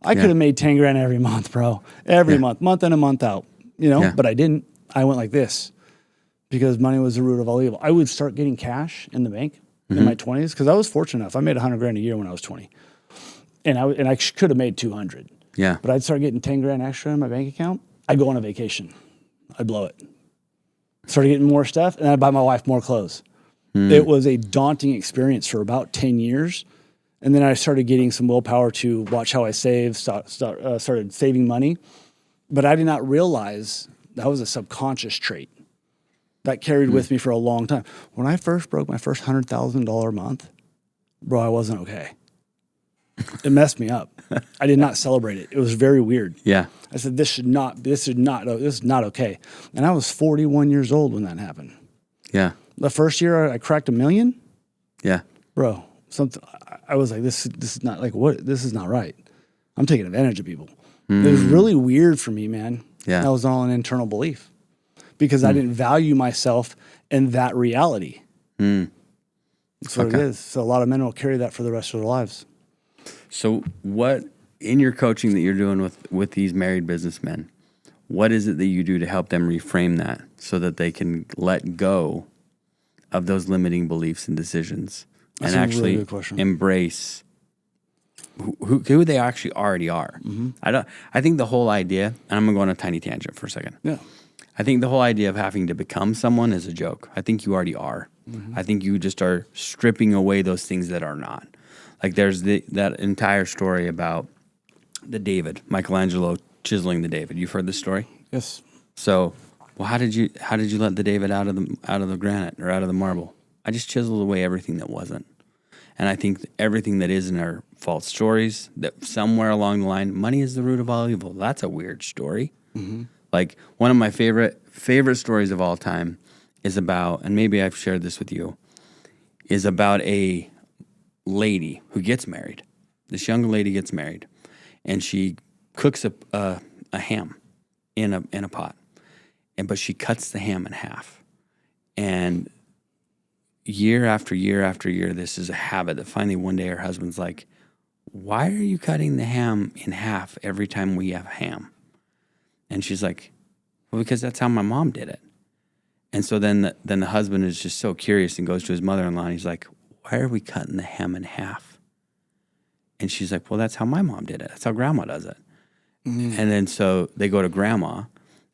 I could have made 10 grand every month, bro. Every month in and month out, but I didn't. I went like this because money was the root of all evil. I would start getting cash in the bank in my 20s because I was fortunate enough. I made 100 grand a year when I was 20. And I could have made 200. Yeah. But I'd start getting 10 grand extra in my bank account. I'd go on a vacation. I'd blow it. Started getting more stuff, and I'd buy my wife more clothes. It was a daunting experience for about 10 years. And then I started getting some willpower to watch how I save, started saving money. But I did not realize that was a subconscious trait that carried with me for a long time. When I first broke my first $100,000 a month, bro, I wasn't okay. It messed me up. I did not celebrate it. It was very weird. Yeah. I said, this is not okay. And I was 41 years old when that happened. Yeah. The first year I cracked $1 million, Yeah. bro, I was like, this is not like what, this is not right. I'm taking advantage of people. It was really weird for me, man. Yeah. That was all an internal belief because I didn't value myself in that reality. That's what it is. So a lot of men will carry that for the rest of their lives. So what, in your coaching that you're doing with these married businessmen, what is it that you do to help them reframe that so that they can let go of those limiting beliefs and decisions That's and a actually really good question. embrace who they actually already are? I think the whole idea, and I'm going to go on a tiny tangent for a second. Yeah. I think the whole idea of having to become someone is a joke. I think you already are. I think you just are stripping away those things that are not. Like there's that entire story about the David, Michelangelo chiseling the David. You've heard this story? Yes. So, well, how did you let the David out of the granite or out of the marble? I just chiseled away everything that wasn't. And I think everything that isn't are false stories, that somewhere along the line, money is the root of all evil. That's a weird story. Like one of my favorite stories of all time is about, and maybe I've shared this with you, is about a lady who gets married. This young lady gets married, and she cooks a ham in a pot, but she cuts the ham in half. And year after year after year, this is a habit that finally one day her husband's like, "Why are you cutting the ham in half every time we have ham?" And she's like, "Well, because that's how my mom did it." And so then the husband is just so curious and goes to his mother-in-law and he's like, "Why are we cutting the ham in half?" And she's like, well, that's how my mom did it. That's how grandma does it. And then so they go to grandma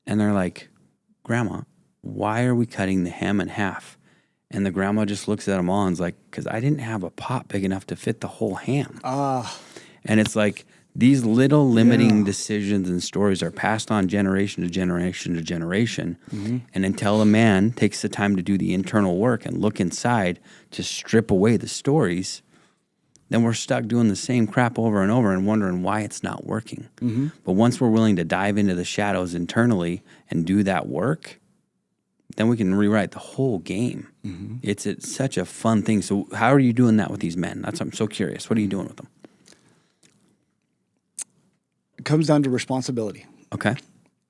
and they're like, Grandma, why are we cutting the ham in half? And the grandma just looks at them all and is like, because I didn't have a pot big enough to fit the whole ham. And it's like these little limiting decisions and stories are passed on generation to generation to generation. And until a man takes the time to do the internal work and look inside to strip away the stories, then we're stuck doing the same crap over and over and wondering why it's not working. But once we're willing to dive into the shadows internally and do that work, then we can rewrite the whole game. It's such a fun thing. So how are you doing that with these men? I'm so curious. What are you doing with them? It comes down to responsibility. Okay.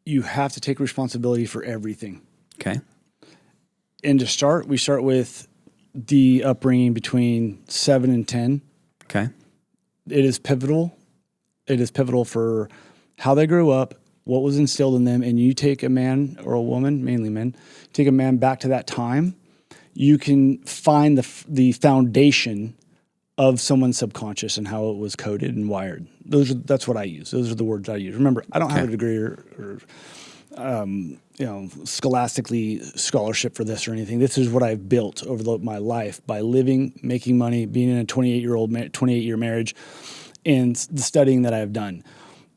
You have to take responsibility for everything. Okay. And to start, we start with the upbringing between 7 and 10. Okay. It is pivotal. It is pivotal for how they grew up, what was instilled in them, and you take a man or a woman, mainly men, take a man back to that time, you can find the foundation of someone's subconscious and how it was coded and wired. That's what I use. Those are the words I use. Remember, I don't have a degree or scholastically scholarship for this or anything. This is what I've built over my life by living, making money, being in a 28-year marriage, and the studying that I've done.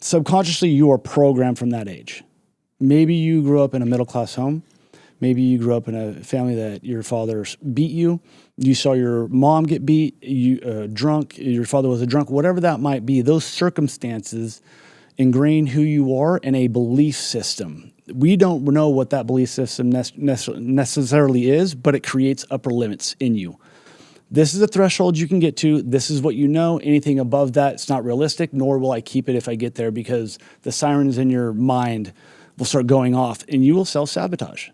Subconsciously, you are programmed from that age. Maybe you grew up in a middle-class home. Maybe you grew up in a family that your father beat you. You saw your mom get beat, drunk, your father was a drunk, whatever that might be. Those circumstances ingrain who you are in a belief system. We don't know what that belief system necessarily is, but it creates upper limits in you. This is a threshold you can get to. This is what you know. Anything above that, it's not realistic, nor will I keep it if I get there, because the sirens in your mind will start going off and you will self-sabotage.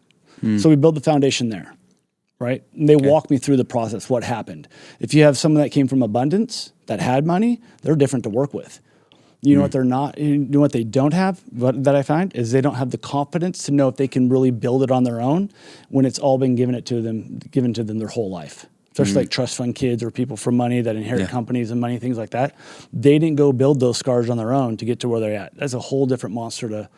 So we build the foundation there, right? And they walk me through the process, what happened. If you have someone that came from abundance, that had money, they're different to work with. You know what they're not, you know what they don't have, that I find, is they don't have the confidence to know if they can really build it on their own when it's all been given to them their whole life. Especially like trust fund kids or people from money that inherit companies and money, things like that. They didn't go build those scars on their own to get to where they're at. That's a whole different monster to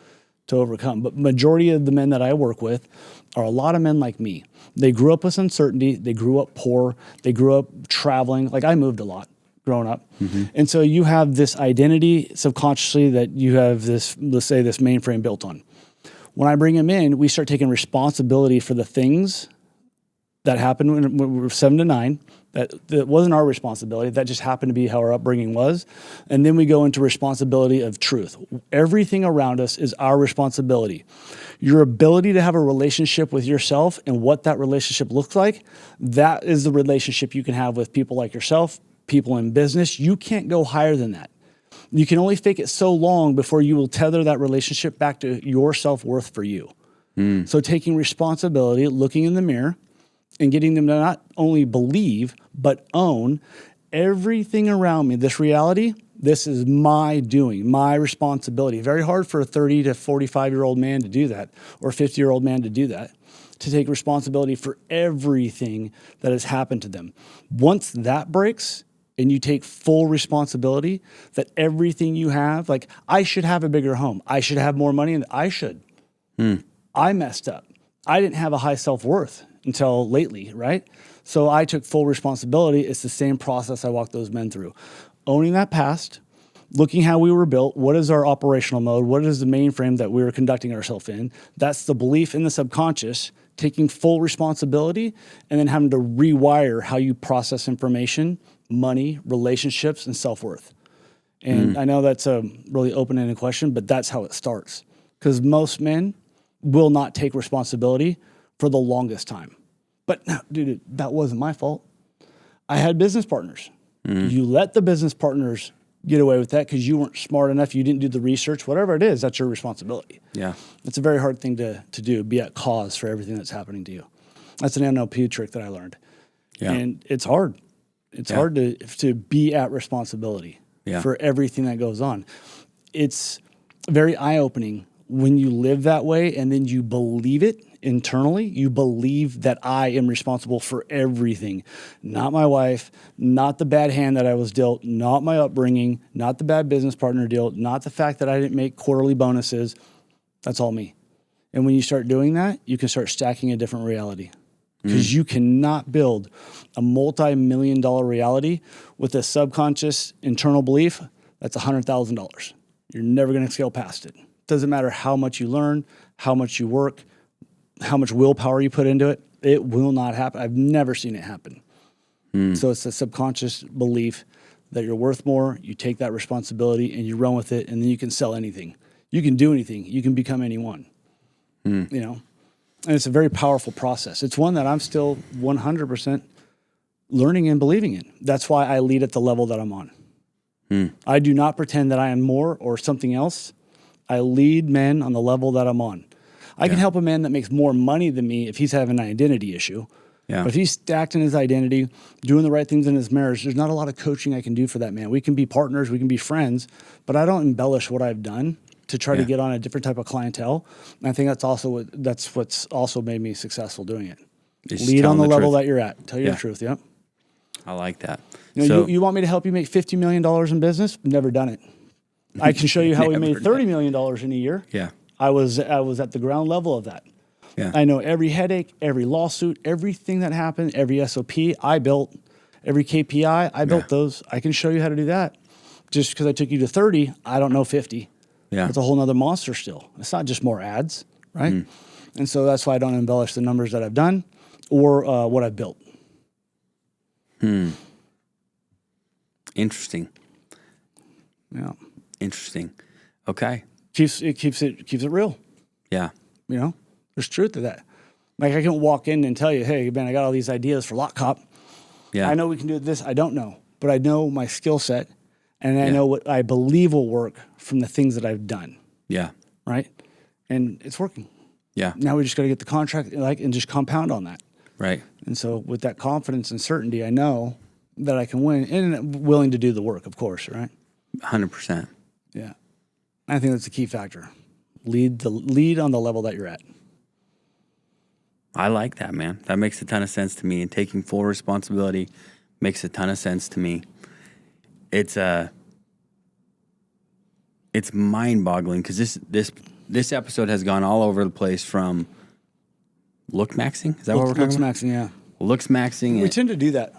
overcome. But majority of the men that I work with are a lot of men like me. They grew up with uncertainty. They grew up poor. They grew up traveling. Like I moved a lot growing up. And so you have this identity subconsciously that you have this, let's say, this mainframe built on. When I bring them in, we start taking responsibility for the things that happened when we were 7 to 9. That wasn't our responsibility. That just happened to be how our upbringing was. And then we go into responsibility of truth. Everything around us is our responsibility. Your ability to have a relationship with yourself and what that relationship looks like, that is the relationship you can have with people like yourself, people in business. You can't go higher than that. You can only fake it so long before you will tether that relationship back to your self-worth for you. So taking responsibility, looking in the mirror, and getting them to not only believe, but own everything around me. This reality, this is my doing, my responsibility. Very hard for a 30 to 45-year-old man to do that, or a 50-year-old man to do that, to take responsibility for everything that has happened to them. Once that breaks, and you take full responsibility that everything you have, like I should have a bigger home, I should have more money, and I should. I messed up. I didn't have a high self-worth until lately, right? So I took full responsibility. It's the same process I walked those men through. Owning that past, looking how we were built, what is our operational mode, what is the mainframe that we were conducting ourselves in. That's the belief in the subconscious, taking full responsibility, and then having to rewire how you process information, money, relationships, and self-worth. And I know that's a really open-ended question, but that's how it starts. Because most men will not take responsibility for the longest time. But dude, that wasn't my fault. I had business partners. You let the business partners get away with that because you weren't smart enough, you didn't do the research, whatever it is, that's your responsibility. Yeah. It's a very hard thing to do, be at cause for everything that's happening to you. That's an NLP trick that I learned. Yeah. And it's hard. It's hard to be at responsibility for everything that goes on. It's very eye-opening when you live that way and then you believe it internally, you believe that I am responsible for everything, not my wife, not the bad hand that I was dealt, not my upbringing, not the bad business partner deal, not the fact that I didn't make quarterly bonuses. That's all me. And when you start doing that, you can start stacking a different reality. Because you cannot build a multi-million-dollar reality with a subconscious internal belief that's $100,000. You're never going to scale past it. Doesn't matter how much you learn, how much you work, how much willpower you put into it. It will not happen. I've never seen it happen. So it's a subconscious belief that you're worth more. You take that responsibility and you run with it, and then you can sell anything. You can do anything. You can become anyone. You know? And it's a very powerful process. It's one that I'm still 100% learning and believing in. That's why I lead at the level that I'm on. I do not pretend that I am more or something else. I lead men on the level that I'm on. I can help a man that makes more money than me if he's having an identity issue. Yeah. But if he's stacked in his identity, doing the right things in his marriage, there's not a lot of coaching I can do for that man. We can be partners, we can be friends, but I don't embellish what I've done to try to get on a different type of clientele. And I think that's what's also made me successful doing it. Lead on the level that you're at. Tell you the truth. Yep. I like that. You know, you want me to help you make $50 million in business? Never done it. I can show you how we made $30 million in a year. Yeah. I was at the ground level of that. Yeah. I know every headache, every lawsuit, everything that happened, every SOP I built, every KPI, I built those. I can show you how to do that. Just because I took you to 30, I don't know 50. Yeah. It's a whole nother monster still. It's not just more ads, right? And so that's why I don't embellish the numbers that I've done or what I've built. Interesting. Yeah. Interesting. Okay. Keeps it real. Yeah. You know, there's truth to that. Like I can walk in and tell you, hey, man, I got all these ideas for Lock Cop. Yeah. I know we can do this. I don't know, but I know my skill set, and I know what I believe will work from the things that I've done. Yeah. Right. And it's working. Yeah. Now we just got to get the contract and just compound on that. Right. And so with that confidence and certainty, I know that I can win and I'm willing to do the work, of course. Right. 100%. Yeah. I think that's a key factor. Lead on the level that you're at. I like that, man. That makes a ton of sense to me. And taking full responsibility makes a ton of sense to me. It's mind-boggling because this episode has gone all over the place from look maxing. Is that what we're talking about? Looks maxing, yeah. Looks maxing. We tend to do that.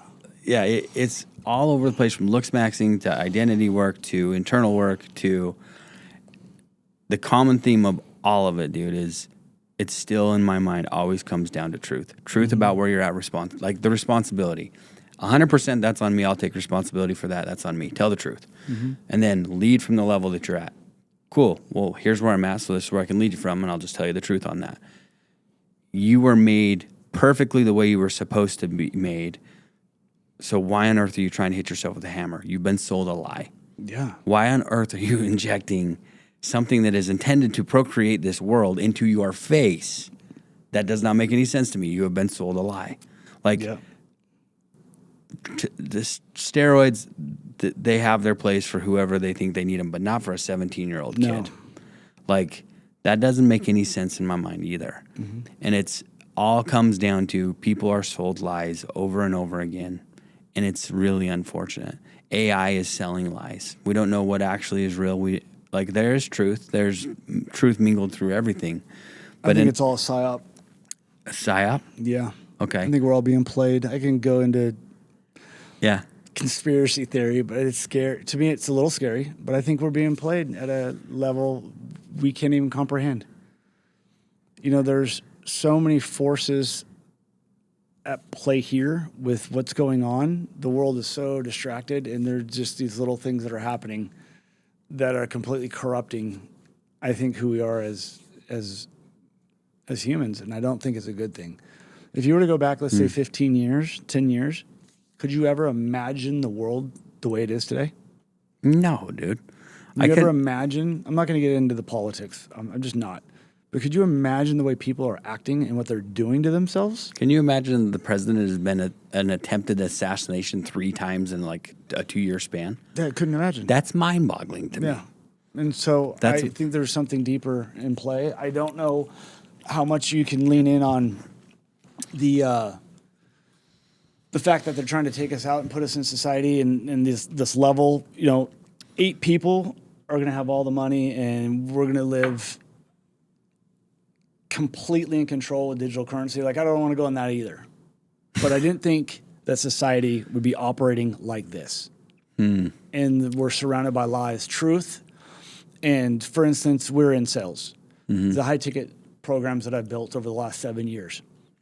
Yeah, it's all over the place from looks maxing to identity work to internal work to the common theme of all of it, dude, is it's still in my mind always comes down to truth. Truth about where you're at, like the responsibility. 100% that's on me. I'll take responsibility for that. That's on me. Tell the truth. And then lead from the level that you're at. Cool. Well, here's where I'm at, so this is where I can lead you from, and I'll just tell you the truth on that. You were made perfectly the way you were supposed to be made. So why on earth are you trying to hit yourself with a hammer? You've been sold a lie. Yeah. Why on earth are you injecting something that is intended to procreate this world into your face? That does not make any sense to me. You have been sold a lie. Like, the steroids, they have their place for whoever they think they need them, but not for a 17-year-old kid. Like, that doesn't make any sense in my mind either. And it's all comes down to people are sold lies over and over again, and it's really unfortunate. AI is selling lies. We don't know what actually is real. There is truth. There's truth mingled through everything. But I think it's all a psyop. A psyop? Yeah. Okay. I think we're all being played. I can go into conspiracy theory, but it's scary. To me, it's a little scary, but I think we're being played at a level we can't even comprehend. You know, there's so many forces at play here with what's going on. The world is so distracted, and there's just these little things that are happening that are completely corrupting, I think, who we are as humans, and I don't think it's a good thing. If you were to go back, let's say 15 years, 10 years, could you ever imagine the world the way it is today? No, dude. Could you ever imagine? I'm not going to get into the politics. I'm just not. But could you imagine the way people are acting and what they're doing to themselves? Can you imagine the president has been an attempted assassination 3 times in like a 2-year span? Yeah, I couldn't imagine. That's mind-boggling to me. Yeah. And so I think there's something deeper in play. I don't know. how much you can lean in on the fact that they're trying to take us out and put us in society and this level. 8 people are going to have all the money, and we're going to live completely in control with digital currency. Like, I don't want to go on that either. But I didn't think that society would be operating like this. And we're surrounded by lies. Truth. And for instance, we're in sales. The high ticket programs that I've built over the last 7 years.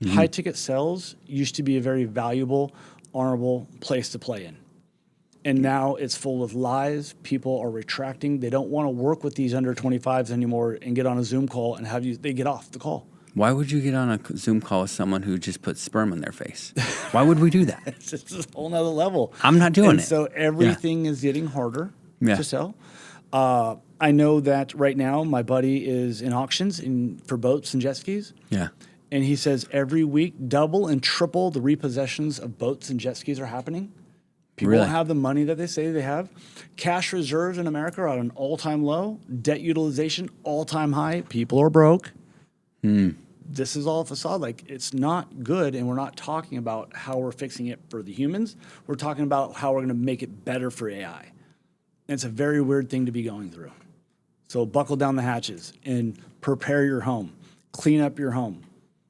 High ticket sales used to be a very valuable, honorable place to play in. And now it's full of lies. People are retracting. They don't want to work with these under 25s anymore and get on a Zoom call and they get off the call. Why would you get on a Zoom call with someone who just put sperm in their face? Why would we do that? It's just a whole nother level. I'm not doing it. So everything is getting harder to sell. I know that right now my buddy is in auctions for boats and jet skis. Yeah. And he says every week, double and triple the repossessions of boats and jet skis are happening. People don't have the money that they say they have. Cash reserves in America are at an all-time low. Debt utilization, all-time high. People are broke. This is all a facade. Like, it's not good, and we're not talking about how we're fixing it for the humans. We're talking about how we're going to make it better for AI. And it's a very weird thing to be going through. So buckle down the hatches and prepare your home. Clean up your home.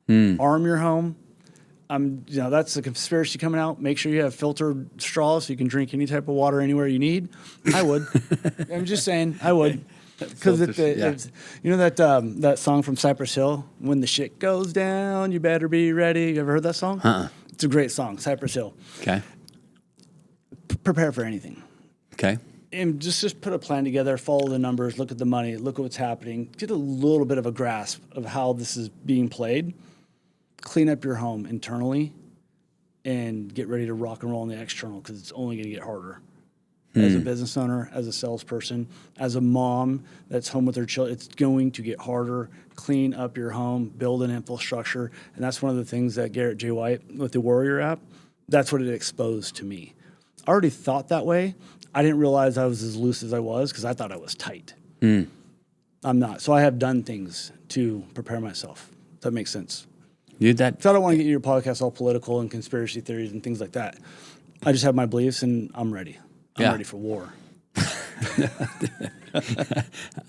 Arm your home. That's the conspiracy coming out. Make sure you have filtered straws so you can drink any type of water anywhere you need. I would. I'm just saying, I would. Because that song from Cypress Hill, when the shit goes down, you better be ready. You ever heard that song? It's a great song, Cypress Hill. Okay. Prepare for anything. Okay. And just put a plan together, follow the numbers, look at the money, look at what's happening, get a little bit of a grasp of how this is being played. Clean up your home internally and get ready to rock and roll in the external, because it's only going to get harder. As a business owner, as a salesperson, as a mom that's home with her children, it's going to get harder. Clean up your home, build an infrastructure. And that's one of the things that Garrett J. White with the Warrior app, that's what it exposed to me. I already thought that way. I didn't realize I was as loose as I was because I thought I was tight. I'm not. So I have done things to prepare myself. If that makes sense. Dude, So I don't want to get your podcast all political and conspiracy theories and things like that. I just have my beliefs and I'm ready. I'm ready for war.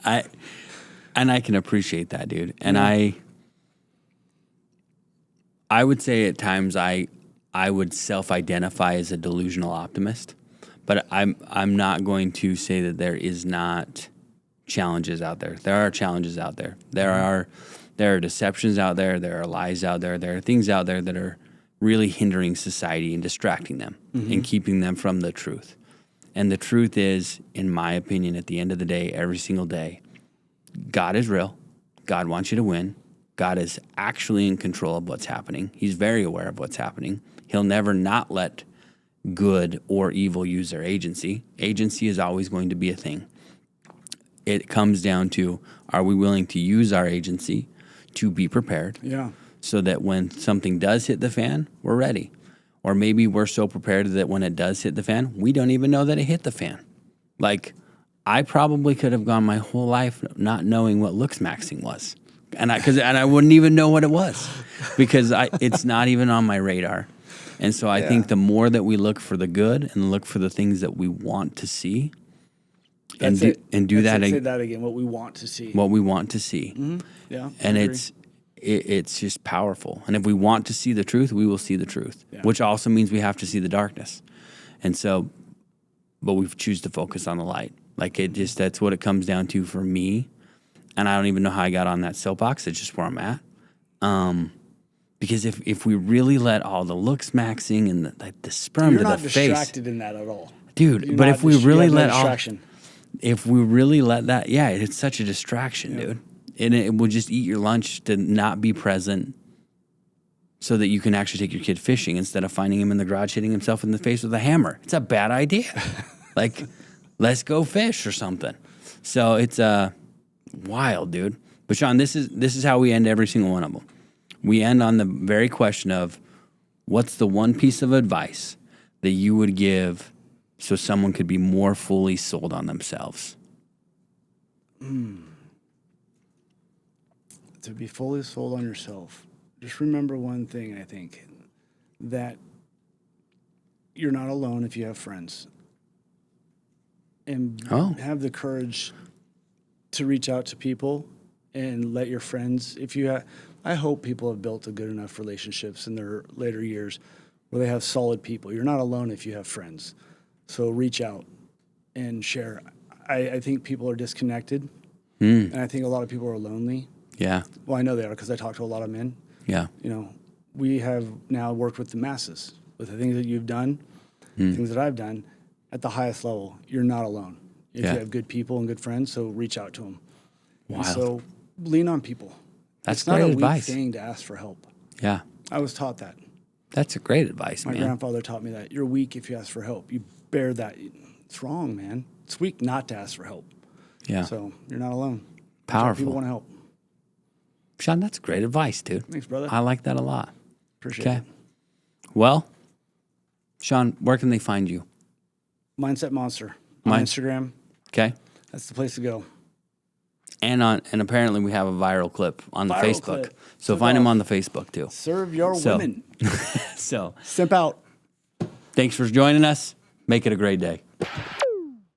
I can appreciate that, dude. And I would say at times I would self-identify as a delusional optimist, but I'm not going to say that there is not challenges out there. There are challenges out there. There are deceptions out there. There are lies out there. There are things out there that are really hindering society and distracting them and keeping them from the truth. And the truth is, in my opinion, at the end of the day, every single day, God is real. God wants you to win. God is actually in control of what's happening. He's very aware of what's happening. He'll never not let good or evil use their agency. Agency is always going to be a thing. It comes down to, are we willing to use our agency to be prepared? Yeah. So that when something does hit the fan, we're ready. Or maybe we're so prepared that when it does hit the fan, we don't even know that it hit the fan. Like, I probably could have gone my whole life not knowing what looks maxing was. And I wouldn't even know what it was because it's not even on my radar. And so I think the more that we look for the good and look for the things that we want to see, Say that again. What we want to see. What we want to see. Mm-hmm. Yeah. And it's just powerful. And if we want to see the truth, we will see the truth, which also means we have to see the darkness. And so, but we choose to focus on the light. Like, that's what it comes down to for me. And I don't even know how I got on that soapbox. It's just where I'm at. Because if we really let all the looks maxing and the sperm You're to the not face, distracted in that at all, dude. But if we really let that, it's such a distraction, dude. And it will just eat your lunch to not be present, so that you can actually take your kid fishing instead of finding him in the garage hitting himself in the face with a hammer. It's a bad idea. Like, let's go fish or something. So it's wild, dude. But Shawn, this is how we end every single one of them. We end on the very question of, what's the one piece of advice that you would give so someone could be more fully sold on themselves? That's to be fully sold on yourself, just remember one thing, I think, that you're not alone if you have friends. And have the courage to reach out to people and let your friends, I hope people have built a good enough relationships in their later years where they have solid people. You're not alone if you have friends. So reach out and share. I think people are disconnected, and I think a lot of people are lonely. Yeah. Well, I know they are because I talk to a lot of men. Yeah. You know, we have now worked with the masses, with the things that you've done, things that I've done at the highest level. You're not alone. If you have good people and good friends, so reach out to them. Wild. And so lean on people. That's it's not great a advice. weak thing to ask for help. Yeah. I was taught that. That's a great advice, My man. grandfather taught me that. You're weak if you ask for help. You bear that. It's wrong, man. It's weak not to ask for help. Yeah. So you're not alone. Powerful. People want to help. Shawn, that's great advice, dude. Thanks, brother. I like that a lot. Appreciate Okay. it. Well, Shawn, where can they find you? Mindset Monster on Instagram. Okay. That's the place to go. And apparently we have a viral clip on the Viral Facebook. clip. So Took find him off. on the Facebook too. Serve your women. So Simp out. thanks for joining us. Make it a great day.